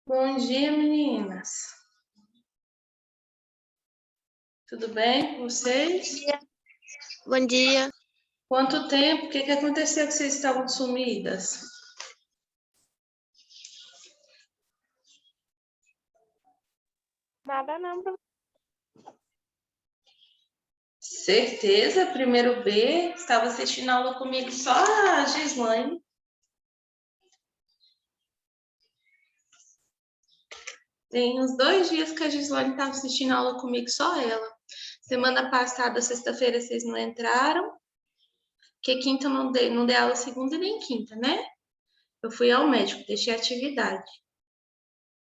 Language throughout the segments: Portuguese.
Bom dia, meninas. Tudo bem com vocês? Bom dia. Quanto tempo? O que aconteceu que vocês estavam sumidas? Nada não. Certeza? Primeiro B, estava assistindo aula comigo só a Gislaine. Tem uns 2 dias que a Gislaine estava assistindo aula comigo, só ela. Semana passada, sexta-feira, vocês não entraram, porque quinta eu não dei aula segunda e nem quinta, né? Eu fui ao médico, deixei a atividade.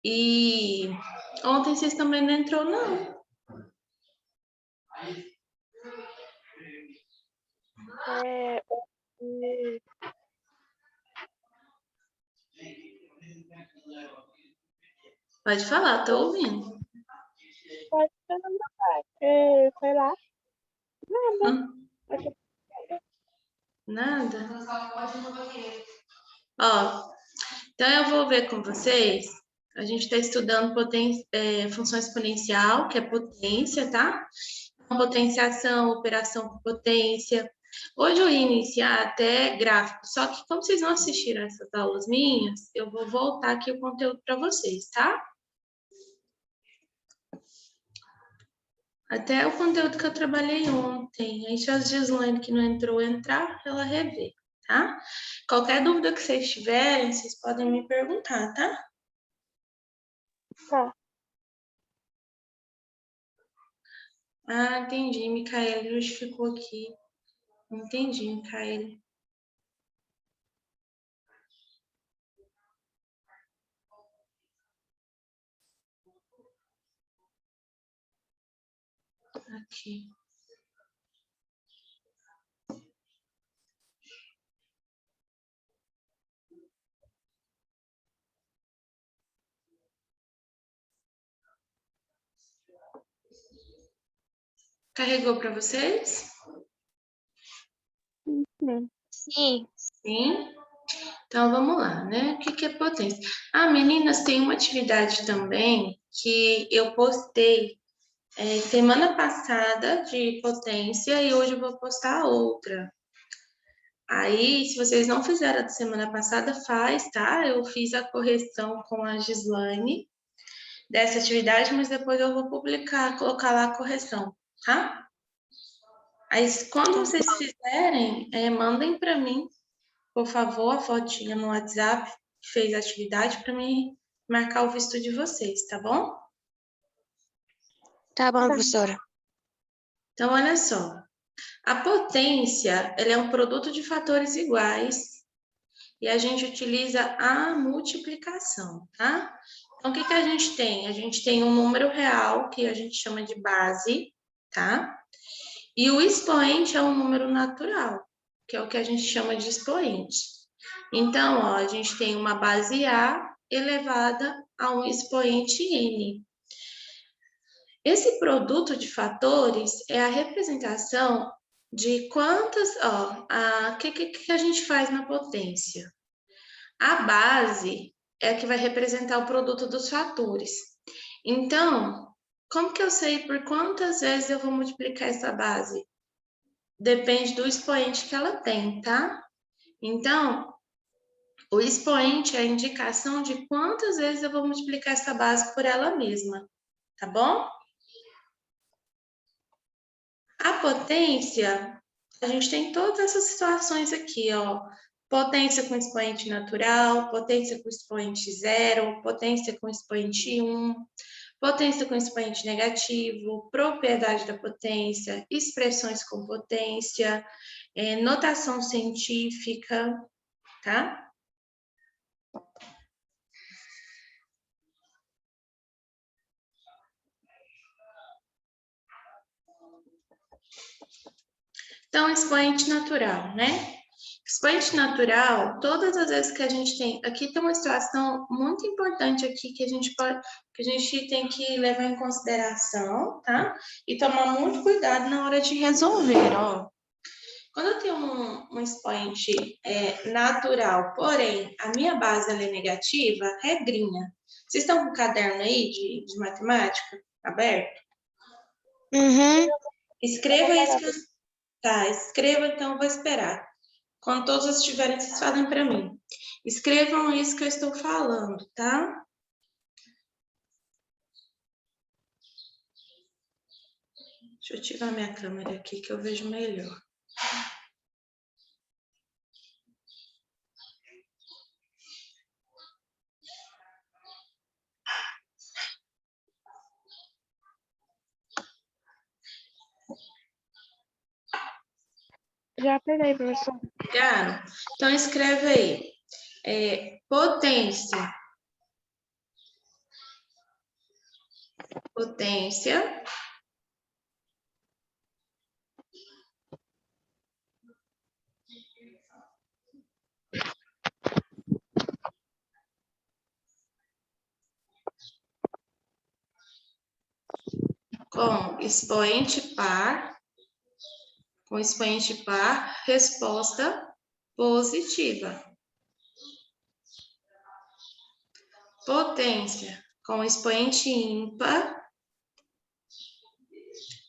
E ontem vocês também não entrou, não. Pode falar, tô ouvindo. Pode ser na minha parte. Sei lá. Nada? Ó, então eu vou ver com vocês. A gente está estudando função exponencial, que é potência, tá? Potenciação, operação com potência. Hoje eu ia iniciar até gráfico, só que como vocês não assistiram essas aulas minhas, eu vou voltar aqui o conteúdo para vocês, tá? Até o conteúdo que eu trabalhei ontem. Aí se a Gislaine que não entrou entrar, ela revê, tá? Qualquer dúvida que vocês tiverem, vocês podem me perguntar, tá? Tá. Ah, entendi, Micaele justificou aqui. Entendi, Micaele. Aqui. Carregou para vocês? Sim. Sim. Então vamos lá, né? O que é potência? Ah, meninas, tem uma atividade também que eu postei semana passada de potência e hoje eu vou postar outra. Aí, se vocês não fizeram a da semana passada, faz, tá? Eu fiz a correção com a Gislaine dessa atividade, mas depois eu vou publicar, colocar lá a correção, tá? Aí, quando vocês fizerem, mandem para mim, por favor, a fotinha no WhatsApp que fez a atividade para mim marcar o visto de vocês, tá bom? Tá bom, professora. Então, olha só. A potência, ela é um produto de fatores iguais e a gente utiliza a multiplicação, tá? Então, o que a gente tem? A gente tem um número real, que a gente chama de base, tá? E o expoente é um número natural, que é o que a gente chama de expoente. Então, ó, a gente tem uma base A elevada a um expoente N. Esse produto de fatores é a representação de quantas, ó, que a gente faz na potência? A base é a que vai representar o produto dos fatores. Então, como que eu sei por quantas vezes eu vou multiplicar essa base? Depende do expoente que ela tem, tá? Então, o expoente é a indicação de quantas vezes eu vou multiplicar essa base por ela mesma, tá bom? A potência, a gente tem todas essas situações aqui, ó. Potência com expoente natural, potência com expoente zero, potência com expoente 1, potência com expoente negativo, propriedade da potência, expressões com potência, notação científica, tá? Então, expoente natural, né? Expoente natural, todas as vezes que a gente tem, aqui tem uma situação muito importante aqui que a gente tem que levar em consideração, tá? E tomar muito cuidado na hora de resolver, ó. quando eu tenho um expoente natural, porém, a minha base ela é negativa, regrinha. Vocês estão com o caderno aí de matemática aberto? Uhum. Escreva isso. Tá, escreva, então eu vou esperar. Quando todos estiverem, vocês falem para mim. Escrevam isso que eu estou falando, tá? Deixa eu tirar minha câmera aqui que eu vejo melhor. Já peguei, professor. Pegaram? Então, escreve aí. Potência. Potência. Com expoente par. Com expoente par, resposta positiva. Potência com expoente ímpar,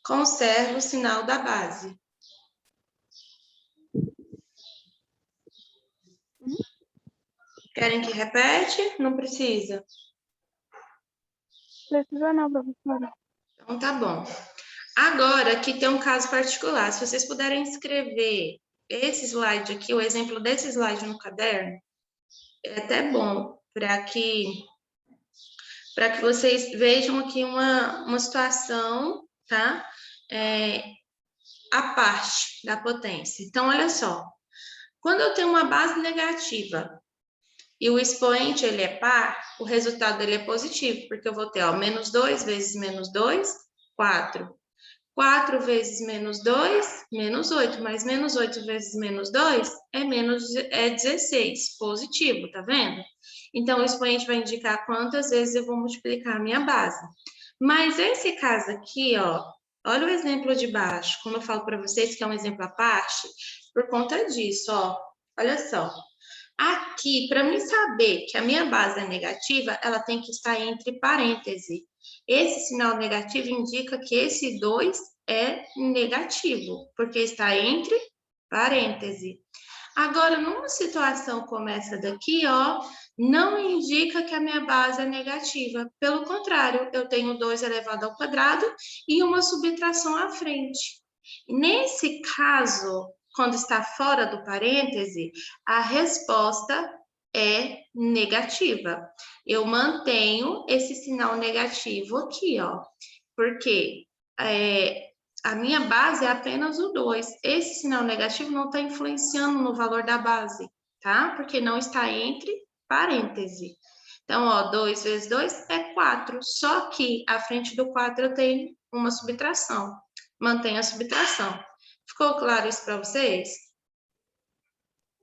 conserva o sinal da base. Querem que repete? Não precisa. Precisa não, professora. Então, tá bom. Agora, aqui tem um caso particular. Se vocês puderem escrever esse slide aqui, o exemplo desse slide no caderno, é até bom para que vocês vejam aqui uma situação, tá? A parte da potência. Então, olha só. Quando eu tenho uma base negativa e o expoente ele é par, o resultado dele é positivo, porque eu vou ter, ó, menos 2 vezes menos 2, 4. 4 vezes menos 2, menos 8. Mas menos 8 vezes menos 2 é 16, positivo, tá vendo? Então, o expoente vai indicar quantas vezes eu vou multiplicar a minha base. Mas esse caso aqui, ó, olha o exemplo de baixo, como eu falo para vocês que é um exemplo à parte, por conta disso, ó, olha só. Aqui, para mim saber que a minha base é negativa, ela tem que estar entre parênteses. Esse sinal negativo indica que esse 2 é negativo, porque está entre parênteses. Agora, numa situação como essa daqui, ó, não indica que a minha base é negativa. Pelo contrário, eu tenho 2 elevado ao quadrado e uma subtração à frente. Nesse caso, quando está fora do parêntese, a resposta é negativa. Eu mantenho esse sinal negativo aqui, ó, porque a minha base é apenas o 2. Esse sinal negativo não está influenciando no valor da base, tá? Porque não está entre parêntese. Então, ó, 2 vezes 2 é 4. Só que à frente do 4 eu tenho uma subtração. Mantém a subtração. Ficou claro isso para vocês?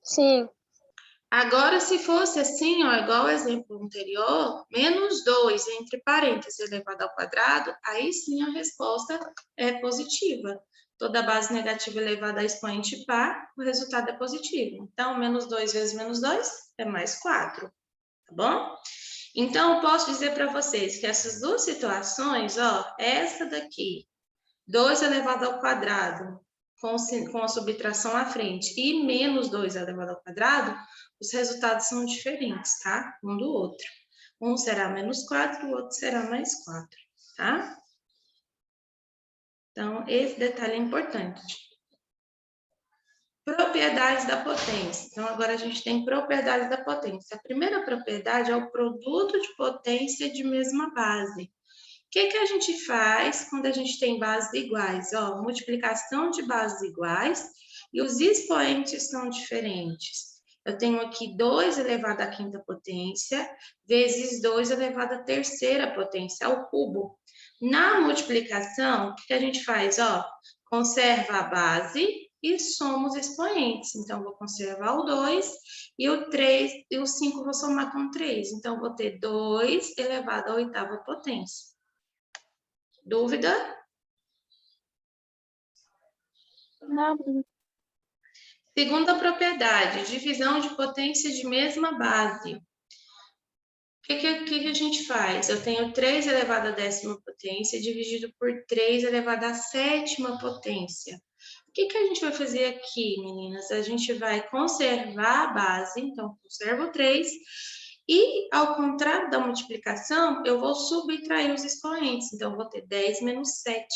Sim. Agora, se fosse assim, ó, igual o exemplo anterior, menos 2 entre parênteses elevado ao quadrado, aí sim a resposta é positiva. Toda base negativa elevada a expoente par, o resultado é positivo. Então, menos 2 vezes menos 2 é mais 4, tá bom? Então, eu posso dizer para vocês que essas duas situações, ó, essa daqui, 2 elevado ao quadrado, com a subtração à frente, e menos 2 elevado ao quadrado, os resultados são diferentes, tá? Um do outro. Um será menos 4, o outro será mais 4, tá? Então, esse detalhe é importante. Propriedades da potência. Então, agora a gente tem propriedades da potência. A primeira propriedade é o produto de potência de mesma base. O que a gente faz quando a gente tem bases iguais? Ó, multiplicação de bases iguais e os expoentes são diferentes. Eu tenho aqui 2 elevado à quinta potência vezes 2 elevado à terceira potência ao cubo. Na multiplicação, o que a gente faz? Ó, conserva a base e soma os expoentes. Então, vou conservar o 2 e o 3 e o 5 vou somar com 3. Então, vou ter 2 elevado à oitava potência. Dúvida? Não, professora. Segunda propriedade, divisão de potência de mesma base. O que a gente faz? Eu tenho 3 elevado à 10ª potência dividido por 3 elevado à 7ª potência. O que a gente vai fazer aqui, meninas? A gente vai conservar a base, então conservo o 3, e ao contrário da multiplicação, eu vou subtrair os expoentes. Então, eu vou ter 10 menos 7,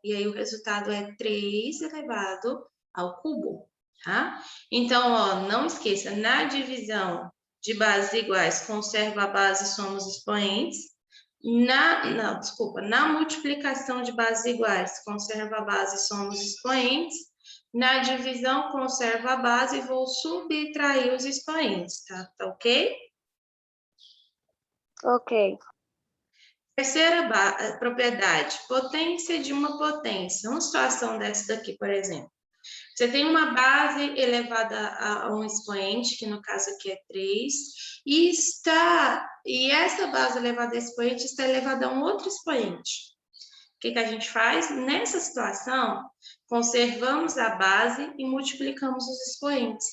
e aí o resultado é 3 elevado ao cubo, tá? Então, ó, não esqueça, na divisão de bases iguais, conserva a base e soma os expoentes. Na multiplicação de bases iguais, conserva a base e soma os expoentes. Na divisão, conserva a base e vou subtrair os expoentes, tá? Tá ok? Ok. Terceira propriedade, potência de uma potência. Uma situação dessa daqui, por exemplo. Você tem uma base elevada a um expoente, que no caso aqui é 3, e essa base elevada a expoente está elevada a um outro expoente. O que a gente faz? Nessa situação, conservamos a base e multiplicamos os expoentes.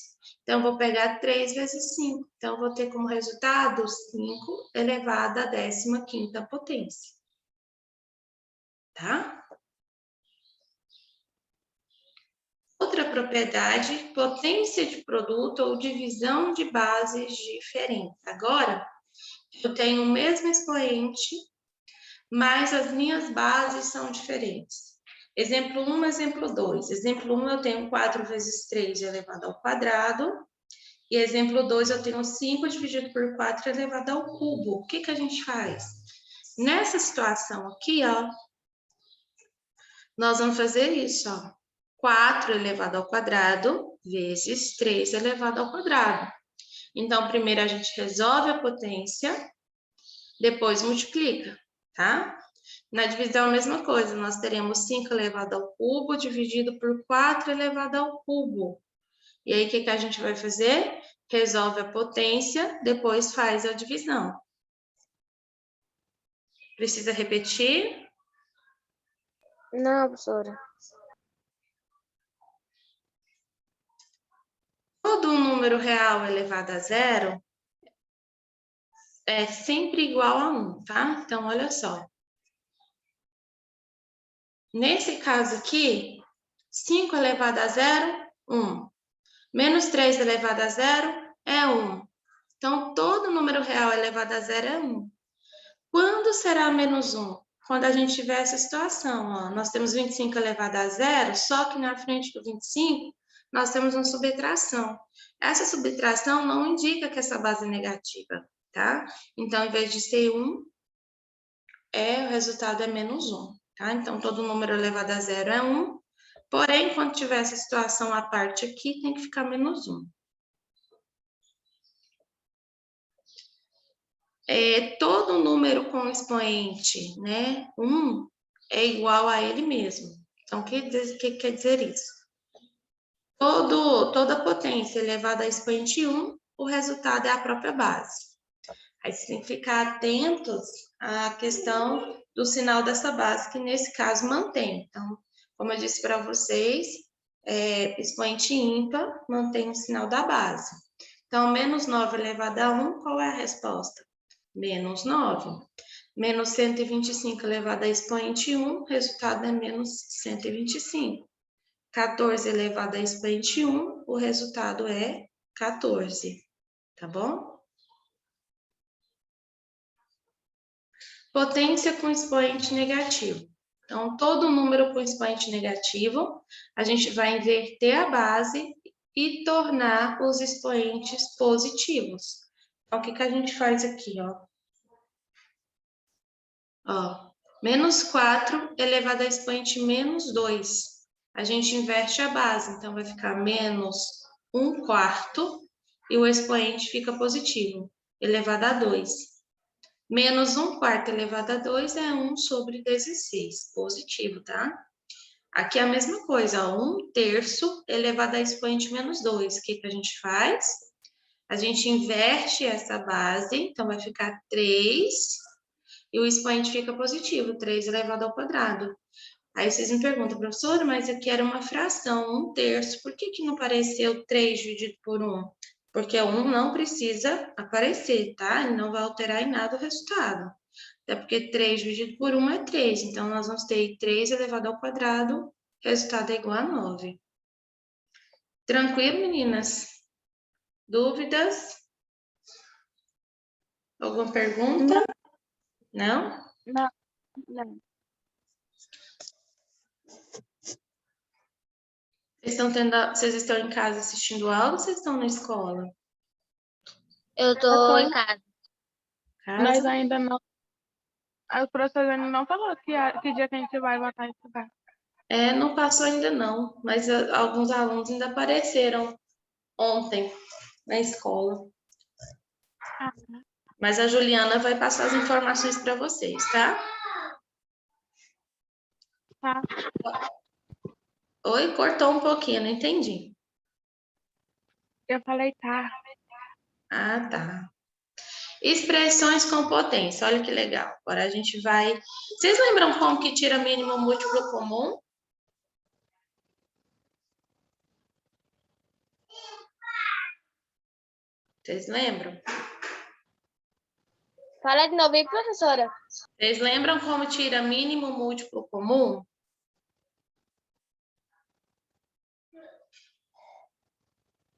Então, vou pegar 3 vezes 5. Então, vou ter como resultado 5 elevado à 15ª potência. Tá? Outra propriedade, potência de produto ou divisão de bases diferentes. Agora, eu tenho o mesmo expoente, mas as minhas bases são diferentes. Exemplo 1, exemplo 2. Exemplo 1, eu tenho 4 vezes 3 elevado ao quadrado. E exemplo 2, eu tenho 5 dividido por 4 elevado ao cubo. O que a gente faz? Nessa situação aqui, ó, nós vamos fazer isso, ó. 4 elevado ao quadrado vezes 3 elevado ao quadrado. Então, primeiro a gente resolve a potência, depois multiplica, tá? Na divisão, a mesma coisa, nós teremos 5 elevado ao cubo dividido por 4 elevado ao cubo. E aí, o que a gente vai fazer? Resolve a potência, depois faz a divisão. Precisa repetir? Não, professora. Todo número real elevado a 0 é sempre igual a 1, tá? Então, olha só. Nesse caso aqui, 5 elevado a 0, 1. Menos 3 elevado a 0 é 1. Então, todo número real elevado a 0 é 1. Quando será menos 1? Quando a gente tiver essa situação, ó. Nós temos 25 elevado a 0, só que na frente do 25, nós temos uma subtração. Essa subtração não indica que essa base é negativa, tá? Então, em vez de ser 1, o resultado é menos 1, tá? Então, todo número elevado a 0 é 1, porém, quando tiver essa situação à parte aqui, tem que ficar menos 1. Todo número com expoente, né, 1, é igual a ele mesmo. Então, o que quer dizer isso? Toda potência elevada a expoente 1, o resultado é a própria base. Aí você tem que ficar atentos à questão do sinal dessa base, que nesse caso mantém. Então, como eu disse para vocês, expoente ímpar mantém o sinal da base. Então, menos 9 elevado a 1, qual é a resposta? Menos 9. Menos 125 elevado a expoente 1, resultado é menos 125. 14 elevado a expoente 1, o resultado é 14. Tá bom? Potência com expoente negativo. Então, todo número com expoente negativo, a gente vai inverter a base e tornar os expoentes positivos. Então, o que a gente faz aqui, ó? Ó, menos 4 elevado a expoente menos 2. A gente inverte a base, então vai ficar menos 1/4 e o expoente fica positivo, elevado a 2. Menos 1/4 elevado a 2 é 1 sobre 16, positivo, tá? Aqui é a mesma coisa, ó, 1/3 elevado a expoente menos 2. O que a gente faz? A gente inverte essa base, então vai ficar 3, e o expoente fica positivo, 3 elevado ao quadrado. Aí vocês me perguntam, professora, mas aqui era uma fração, 1/3. Por que não apareceu 3 dividido por 1? Porque o 1 não precisa aparecer, tá? Ele não vai alterar em nada o resultado. Até porque 3 dividido por 1 é 3. Então, nós vamos ter 3 elevado ao quadrado, resultado é igual a 9. Tranquilo, meninas? Dúvidas? Alguma pergunta? Não? Não, não. Vocês estão em casa assistindo aula ou vocês estão na escola? Eu tô em casa. Nós Casa? ainda não. O professor ainda não falou que dia que a gente vai voltar a estudar. Não passou ainda não, mas alguns alunos ainda apareceram ontem na escola. Ah, Mas a Juliana vai passar as informações para vocês, tá? tá. Oi, cortou um pouquinho, não entendi. Eu falei tá. Ah, tá. Expressões com potência, olha que legal. Agora a gente vai... Vocês lembram como que tira mínimo múltiplo comum? Vocês lembram? Fala de novo aí, professora. Vocês lembram como tira mínimo múltiplo comum?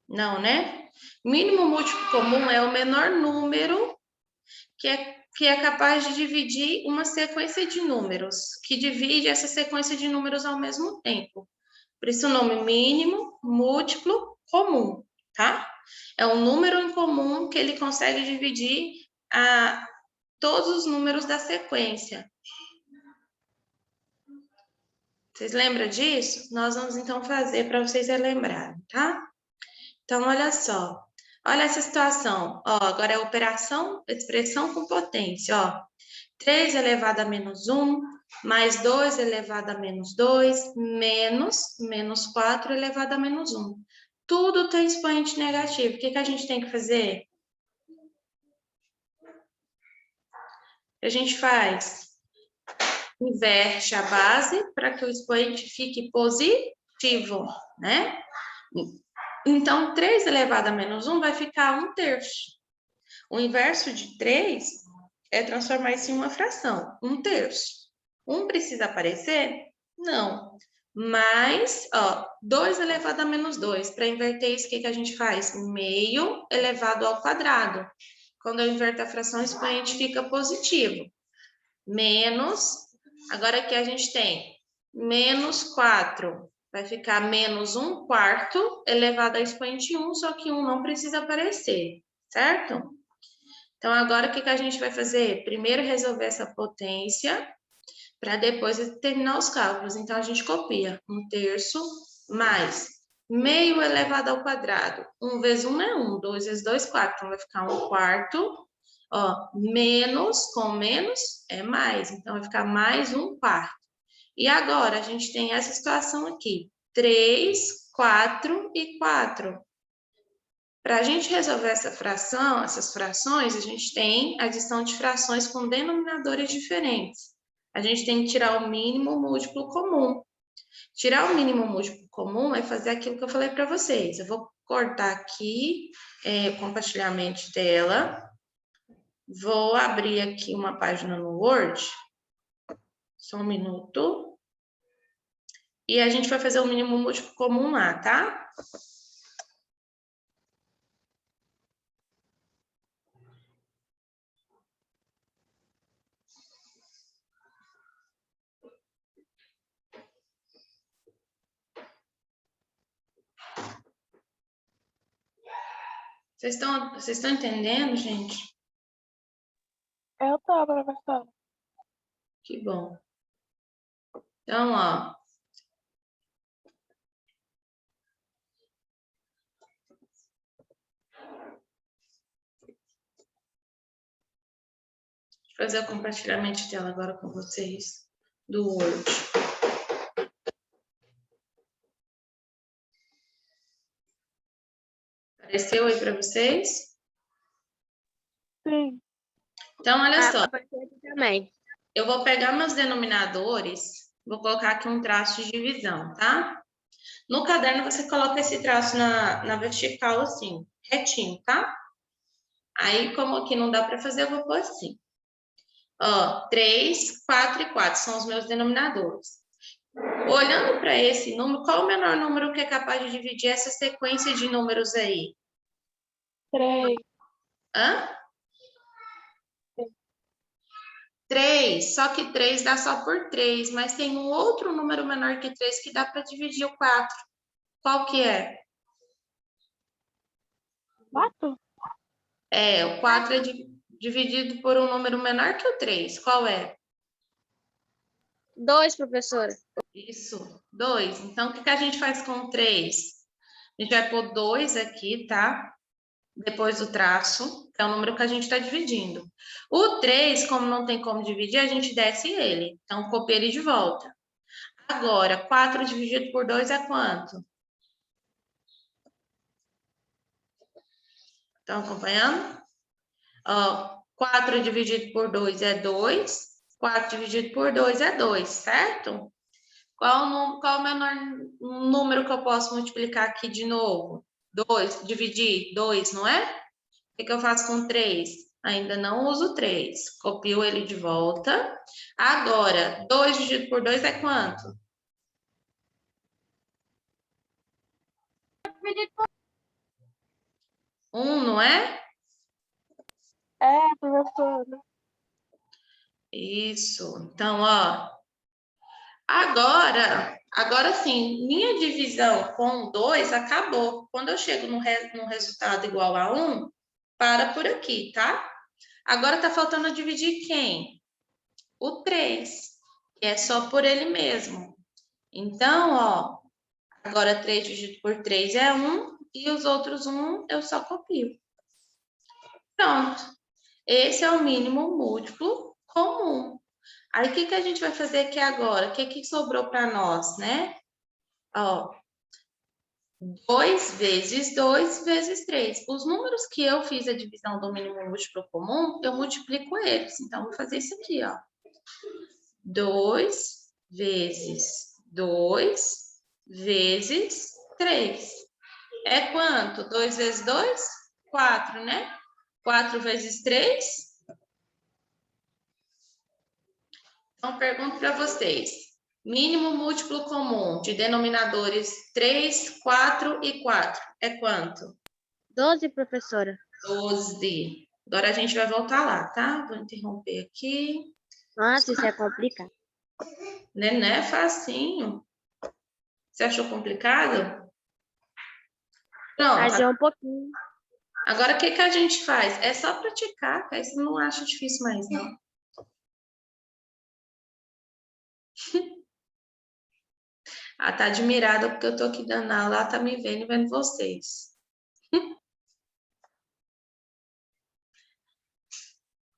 Não, né? Mínimo múltiplo comum é o menor número que é capaz de dividir uma sequência de números, que divide essa sequência de números ao mesmo tempo. Por isso o nome mínimo múltiplo comum, tá? É um número em comum que ele consegue dividir todos os números da sequência. Vocês lembram disso? Nós vamos então fazer para vocês relembrarem, tá? Então, olha só. Olha essa situação. Ó, agora é operação, expressão com potência. Ó, 3 elevado a menos 1, mais 2 elevado a menos 2, menos 4 elevado a menos 1. Tudo tem expoente negativo. O que a gente tem que fazer? A gente faz? Inverte a base para que o expoente fique positivo, né? Então, 3 elevado a menos 1 vai ficar 1/3. O inverso de 3 é transformar isso em uma fração, 1/3. 1 precisa aparecer? Não. Mas, ó, 2 elevado a menos 2. Para inverter isso, o que a gente faz? Meio elevado ao quadrado. Quando eu inverto a fração, o expoente fica positivo. Menos, agora aqui a gente tem menos 4. Vai ficar menos 1/4 elevado ao expoente 1, só que 1 não precisa aparecer, certo? Então, agora o que a gente vai fazer? Primeiro resolver essa potência, para depois terminar os cálculos. Então, a gente copia 1/3 mais meio elevado ao quadrado. 1 vezes 1 é 1, 2 vezes 2, 4. Então, vai ficar 1/4. Ó, menos com menos é mais. Então, vai ficar mais 1/4. E agora, a gente tem essa situação aqui. 3, 4 e 4. Para a gente resolver essa fração, essas frações, a gente tem adição de frações com denominadores diferentes. A gente tem que tirar o mínimo múltiplo comum. Tirar o mínimo múltiplo comum é fazer aquilo que eu falei para vocês. Eu vou cortar aqui o compartilhamento de tela. Vou abrir aqui uma página no Word. Só um minuto. E a gente vai fazer o mínimo múltiplo comum lá, tá? Vocês estão entendendo, gente? Eu tô, professora. Que bom. Então, ó. Vou fazer o compartilhamento de tela agora com vocês do Word. Apareceu aí para vocês? Sim. Então, olha só. Apareceu aqui também. Eu vou pegar meus denominadores Vou colocar aqui um traço de divisão, tá? No caderno, você coloca esse traço na vertical, assim, retinho, tá? Aí, como aqui não dá para fazer, eu vou pôr assim. Ó, 3, 4 e 4 são os meus denominadores. Olhando para esse número, qual o menor número que é capaz de dividir essa sequência de números aí? 3. Hã? 3, só que 3 dá só por 3, mas tem um outro número menor que 3 que dá para dividir o 4. Qual que é? 4? É, o 4 é dividido por um número menor que o 3. Qual é? 2, professora. Isso, 2. Então, o que a gente faz com o 3? A gente vai pôr 2 aqui, tá? Depois do traço, que é o número que a gente está dividindo. O 3, como não tem como dividir, a gente desce ele. Então, copia ele de volta. Agora, 4 dividido por 2 é quanto? Estão acompanhando? Ó, 4 dividido por 2 é 2. 4 dividido por 2 é 2, certo? Qual o menor número que eu posso multiplicar aqui de novo? 2, dividir 2, não é? O que eu faço com 3? Ainda não uso 3. Copio ele de volta. Agora, 2 dividido por 2 é quanto? 1, não é? É, professora. Isso. Então, ó. Agora sim, minha divisão com 2 acabou. Quando eu chego no resultado igual a 1, para por aqui, tá? Agora tá faltando dividir quem? O 3, que é só por ele mesmo. Então, ó, agora 3 dividido por 3 é 1, e os outros 1 eu só copio. Pronto. Esse é o mínimo múltiplo comum. Aí, o que a gente vai fazer aqui agora? O que sobrou para nós, né? Ó, 2 vezes 2 vezes 3. Os números que eu fiz a divisão do mínimo múltiplo comum, eu multiplico eles. Então, vou fazer isso aqui, ó. 2 vezes 2 vezes 3. É quanto? 2 vezes 2? 4, né? 4 vezes 3? Então, pergunto para vocês. Mínimo múltiplo comum de denominadores 3, 4 e 4 é quanto? 12, professora. 12. Agora a gente vai voltar lá, tá? Vou interromper aqui. Nossa, isso é complicado. Não é facinho. Você achou complicado? Pronto. Achei um pouquinho. Agora, o que a gente faz? É só praticar, que aí você não acha difícil mais, não. Ela tá admirada porque eu tô aqui dando aula, ela tá me vendo e vendo vocês.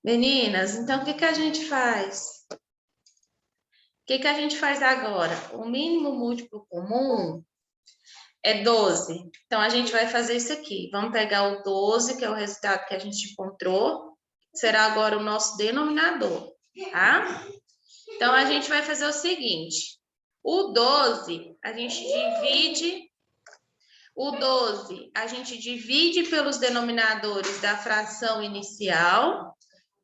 Meninas, então o que a gente faz? O que a gente faz agora? O mínimo múltiplo comum é 12. Então, a gente vai fazer isso aqui. Vamos pegar o 12, que é o resultado que a gente encontrou. Será agora o nosso denominador, tá? Então, a gente vai fazer o seguinte. O 12, a gente divide pelos denominadores da fração inicial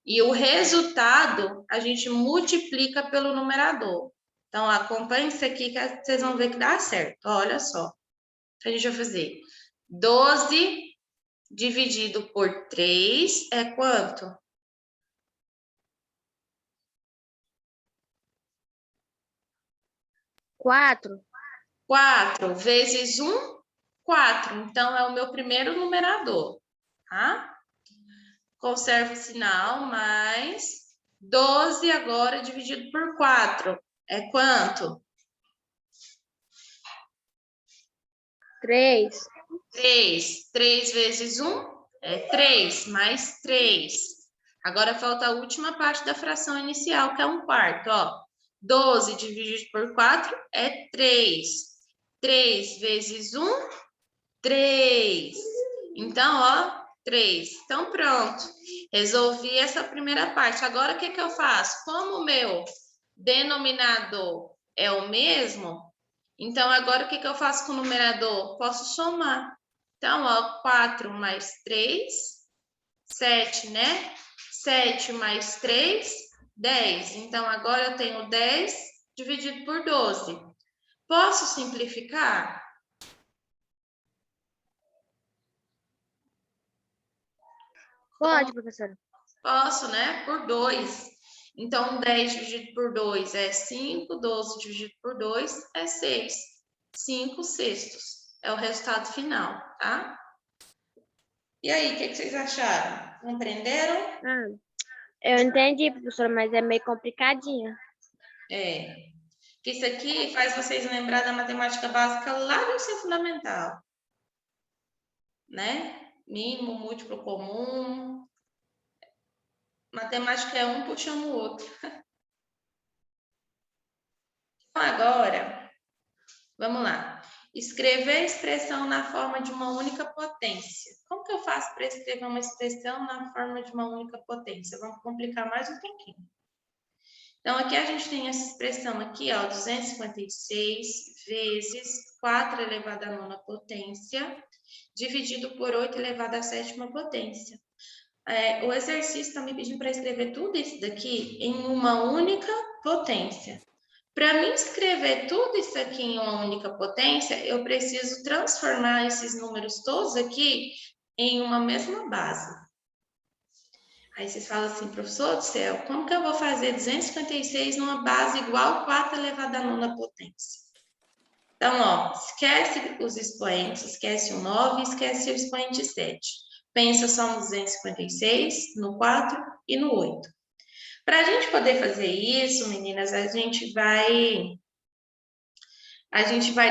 e o resultado a gente multiplica pelo numerador. Então, acompanhe isso aqui que vocês vão ver que dá certo. Olha só. A gente vai fazer 12 dividido por 3 é quanto? 4. 4 vezes 1, 4. Então, é o meu primeiro numerador, tá? Conservo o sinal, mais 12 agora dividido por 4. É quanto? 3. 3. 3 vezes 1 é 3, mais 3. Agora falta a última parte da fração inicial, que é 1/4, ó. 12 dividido por 4 é 3. 3 vezes 1, 3. Então, ó, 3. Então, pronto. Resolvi essa primeira parte. Agora, o que eu faço? Como o meu denominador é o mesmo, então agora o que eu faço com o numerador? Posso somar. Então, ó, 4 mais 3, 7, né? 7 mais 3, 10. Então, agora eu tenho 10 dividido por 12. Posso simplificar? Pode, professora. Posso, né? Por 2. Então, 10 dividido por 2 é 5, 12 dividido por 2 é 6. 5 sextos é o resultado final, tá? E aí, o que vocês acharam? Compreenderam? Ah, eu entendi, professora, mas é meio complicadinho. É. Que isso aqui faz vocês lembrar da matemática básica lá do ensino fundamental, né? Mínimo, múltiplo comum. Matemática é um puxando o outro. Então, agora, vamos lá. Escrever a expressão na forma de uma única potência. Como que eu faço para escrever uma expressão na forma de uma única potência? Vamos complicar mais um pouquinho. Então, aqui a gente tem essa expressão aqui, ó, 256 vezes 4 elevado à nona potência, dividido por 8 elevado à sétima potência. O exercício está me pedindo para escrever tudo isso daqui em uma única potência. Para mim escrever tudo isso aqui em uma única potência, eu preciso transformar esses números todos aqui em uma mesma base. Aí vocês falam assim, professor do céu, como que eu vou fazer 256 numa base igual a 4 elevado à nona potência? Então, ó, esquece os expoentes, esquece o 9, esquece o expoente 7. Pensa só no 256, no 4 e no 8. Para a gente poder fazer isso, meninas, a gente vai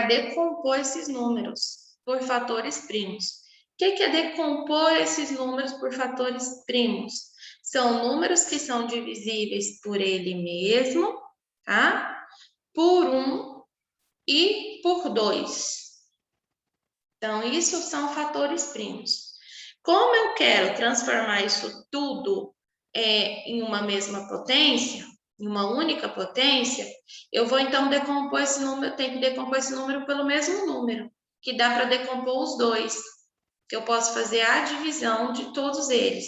decompor esses números por fatores primos. O que é decompor esses números por fatores primos? São números que são divisíveis por ele mesmo, tá? Por 1 e por 2. Então, isso são fatores primos. Como eu quero transformar isso tudo em uma mesma potência, em uma única potência, eu vou então decompor esse número, tenho que decompor esse número pelo mesmo número, que dá para decompor os dois. Que eu posso fazer a divisão de todos eles,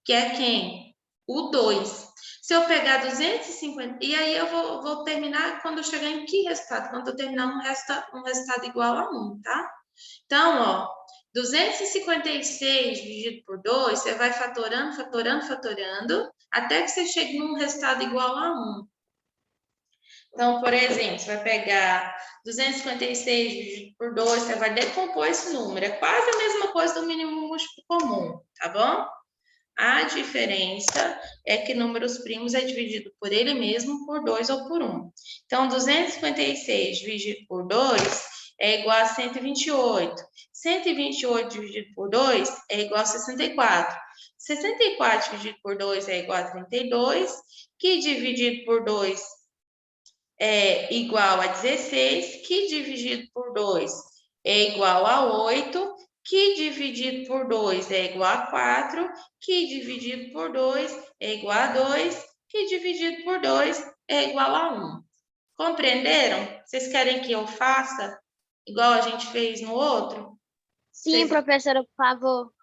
que é quem? O 2. Se eu pegar 250, e aí eu vou terminar quando eu chegar em que resultado? Quando eu terminar um resultado igual a 1, tá? Então, ó, 256 dividido por 2, você vai fatorando, fatorando, fatorando, até que você chegue num resultado igual a 1. Então, por exemplo, você vai pegar 256 dividido por 2, você vai decompor esse número. É quase a mesma coisa do mínimo múltiplo comum, tá bom? A diferença é que números primos é dividido por ele mesmo, por 2 ou por 1. Então, 256 dividido por 2 é igual a 128. 128 dividido por 2 é igual a 64. 64 dividido por 2 é igual a 32, que dividido por 2 é igual a 16, que dividido por 2 é igual a 8, que dividido por 2 é igual a 4, que dividido por 2 é igual a 2, que dividido por 2 é igual a 1. Compreenderam? Vocês querem que eu faça igual a gente fez no outro? Sim, professora, por favor.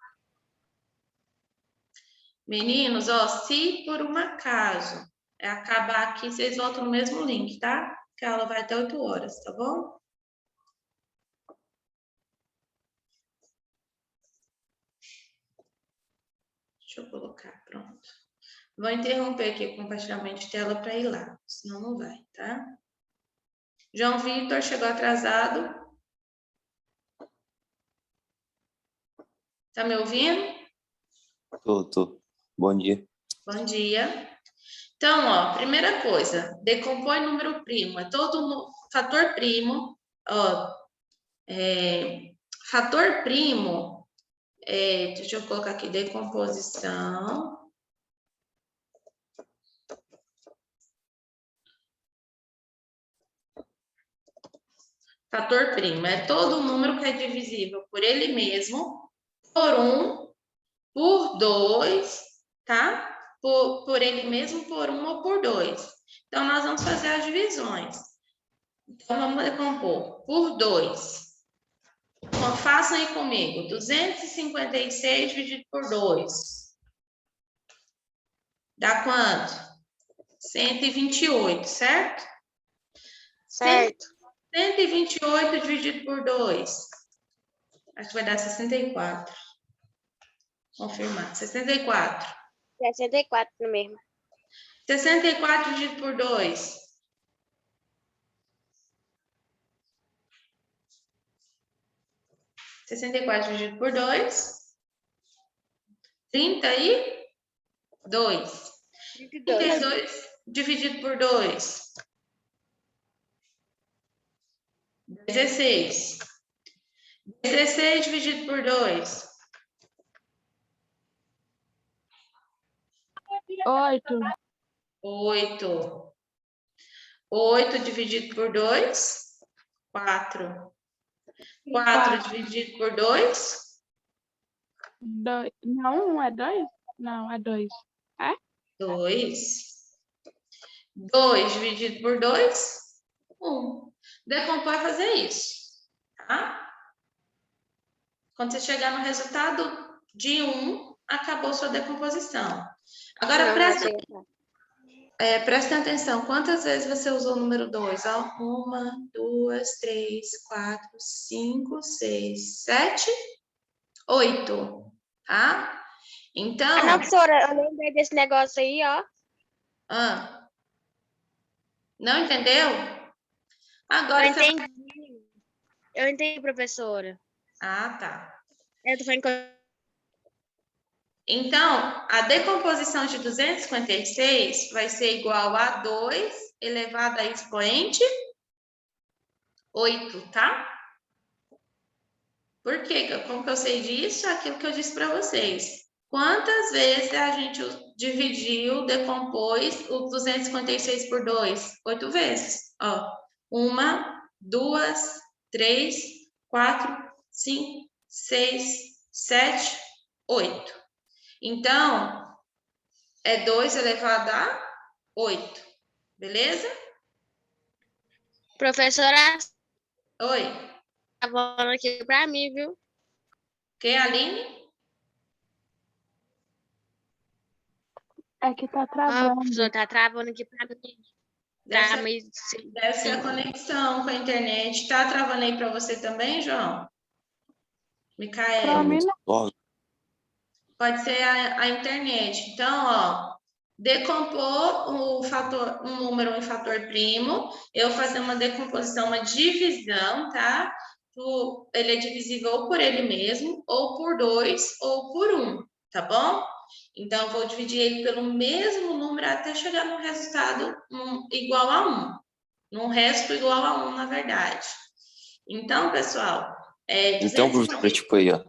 Meninos, ó, se por um acaso acabar aqui, vocês voltam no mesmo link, tá? Que a aula vai até 8 horas, tá bom? Deixa eu colocar, pronto. Vou interromper aqui o compartilhamento de tela para ir lá, senão não vai, tá? João Vitor chegou atrasado. Tá me ouvindo? Tô. Bom dia. Bom dia. Então, ó, primeira coisa, decompõe número primo. É todo fator primo, ó, fator primo, deixa eu colocar aqui, decomposição. Fator primo é todo número que é divisível por ele mesmo, por 1, por 2, tá? Por ele mesmo, por 1 ou por 2. Então, nós vamos fazer as divisões. Então, vamos decompor por 2. Então, façam aí comigo. 256 dividido por 2. Dá quanto? 128, certo? Certo. 128 dividido por 2. Acho que vai dar 64. Confirmar. 64. 64 no mesmo. 64 dividido por 2. 64 dividido por 2. 32. 32 dividido por 2. 16. 16 dividido por 2. 8. 8. 8 dividido por 2. 4. 4 dividido por 2. 2. Não é 2? Não, é 2. 2. 2 dividido por 2. 1. Decompor é fazer isso, tá? Quando você chegar no resultado de 1, acabou sua decomposição. Agora, presta atenção. Quantas vezes você usou o número 2? 1, 2, 3, 4, 5, 6, 7, 8. Tá? Então... Não, professora, eu lembrei desse negócio aí, ó. Não entendeu? Agora você... Eu entendi, professora. Ah, tá. Eu tô falando que Então, a decomposição de 256 vai ser igual a 2 elevado a expoente 8, tá? Por quê? Como que eu sei disso? Aquilo que eu disse para vocês. Quantas vezes a gente dividiu, decompôs o 256 por 2? 8 vezes. Ó, 1, 2, 3, 4, 5, 6, 7, 8. Então, é 2 elevado a 8. Beleza? professora Oi. tá falando aqui pra mim, viu? Quem, Aline? É que tá Ah, travando. professora, tá travando aqui pra mim. Deve ser a conexão com a internet. Tá travando aí para você também, João? Micael? Pra mim não. Pode ser a internet. Então, ó, decompor um número em fator primo, eu fazer uma decomposição, uma divisão, tá? Ele é divisível ou por ele mesmo, ou por 2, ou por 1, tá bom? Então, eu vou dividir ele pelo mesmo número até chegar no resultado igual a 1. Num resto igual a 1, na verdade. Então, pessoal... Então, professor, tipo aí, ó.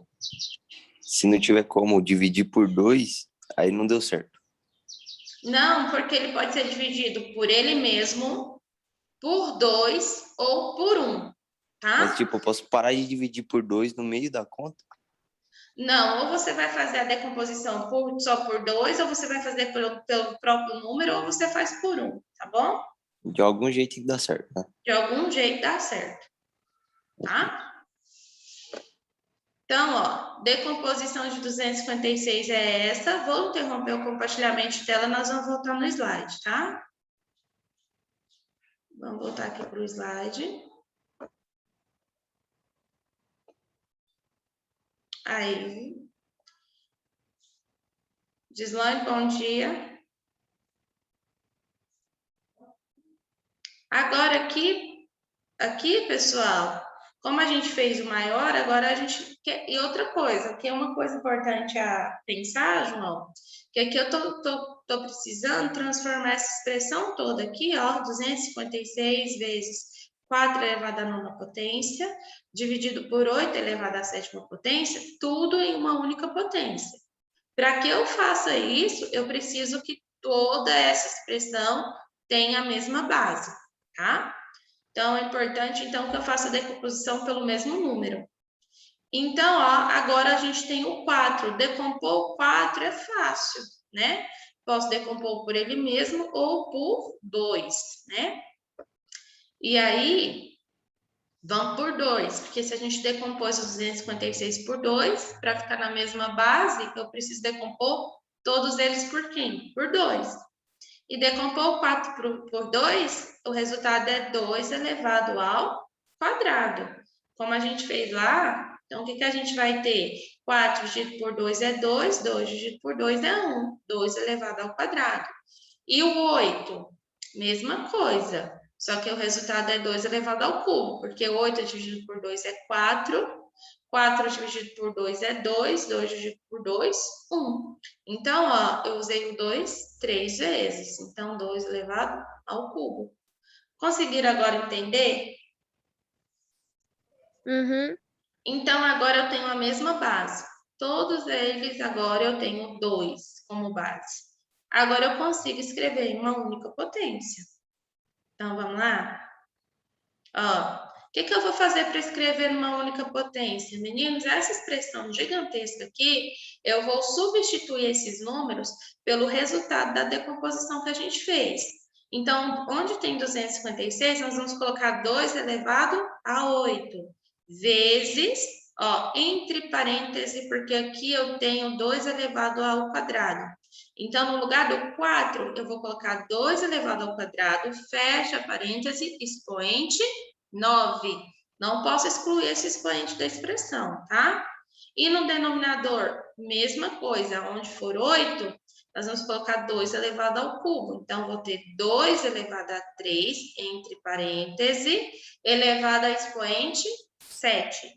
Se não tiver como dividir por 2, aí não deu certo. Não, porque ele pode ser dividido por ele mesmo, por 2 ou por 1, tá? Mas, tipo, eu posso parar de dividir por 2 no meio da conta? Não, ou você vai fazer a decomposição só por 2, ou você vai fazer pelo próprio número, ou você faz por 1, tá bom? De algum jeito tem que dar certo, né? De algum jeito dá certo, tá? Então, ó, decomposição de 256 é essa. Vou interromper o compartilhamento de tela, nós vamos voltar no slide, tá? Vamos voltar aqui para o slide. Aí. Gislaine, bom dia. Agora aqui, pessoal, como a gente fez o maior, agora a gente quer... E outra coisa, que é uma coisa importante a pensar, João, que aqui eu tô precisando transformar essa expressão toda aqui, ó, 256 vezes 4 elevado à nona potência, dividido por 8 elevado à sétima potência, tudo em uma única potência. Para que eu faça isso, eu preciso que toda essa expressão tenha a mesma base, tá? Então, é importante, então, que eu faça a decomposição pelo mesmo número. Então, ó, agora a gente tem o 4. Decompor o 4 é fácil, né? Posso decompor por ele mesmo ou por 2, né? E aí, vamos por 2, porque se a gente decompôs os 256 por 2, para ficar na mesma base, eu preciso decompor todos eles por quem? Por 2. E decompor 4 por 2, o resultado é 2 elevado ao quadrado. Como a gente fez lá, então o que a gente vai ter? 4 dividido por 2 é 2, 2 dividido por 2 é 1, 2 elevado ao quadrado. E o 8, mesma coisa, só que o resultado é 2 elevado ao cubo, porque 8 dividido por 2 é 4, 4 dividido por 2 é 2, 2 dividido por 2, 1. Então, ó, eu usei o 2 3 vezes, então 2 elevado ao cubo. Conseguiram agora entender? Uhum. Então, agora eu tenho a mesma base. Todos eles agora eu tenho 2 como base. Agora eu consigo escrever em uma única potência. Então, vamos lá? Ó, o que eu vou fazer para escrever uma única potência? Meninos, essa expressão gigantesca aqui, eu vou substituir esses números pelo resultado da decomposição que a gente fez. Então, onde tem 256, nós vamos colocar 2 elevado a 8, vezes, ó, entre parênteses, porque aqui eu tenho 2 elevado ao quadrado. Então, no lugar do 4, eu vou colocar 2 elevado ao quadrado, fecha parêntese, expoente 9. Não posso excluir esse expoente da expressão, tá? E no denominador, mesma coisa, onde for 8, nós vamos colocar 2 elevado ao cubo. Então, vou ter 2 elevado a 3, entre parênteses, elevado a expoente 7.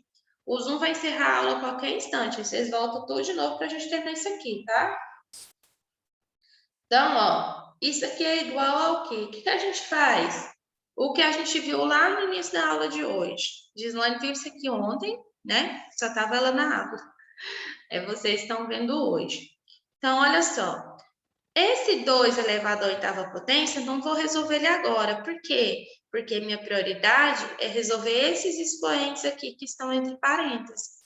O Zoom vai encerrar a aula a qualquer instante. Vocês voltam tudo de novo para a gente terminar isso aqui, tá? Então, ó, isso aqui é igual ao quê? O que a gente faz? O que a gente viu lá no início da aula de hoje. Gislaine viu isso aqui ontem, né? Só estava ela na aula. Vocês estão vendo hoje. Então, olha só. Esse 2 elevado à oitava potência, não vou resolver ele agora. Por quê? Porque minha prioridade é resolver esses expoentes aqui que estão entre parênteses.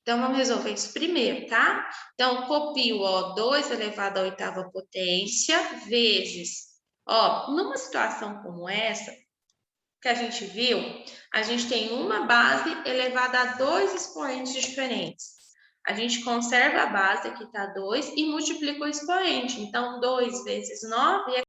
Então, vamos resolver isso primeiro, tá? Então, copio, ó, 2 elevado à oitava potência, vezes, ó, numa situação como essa, que a gente viu, a gente tem uma base elevada a 2 expoentes diferentes. A gente conserva a base, aqui tá 2, e multiplica o expoente. Então, 2 vezes 9 é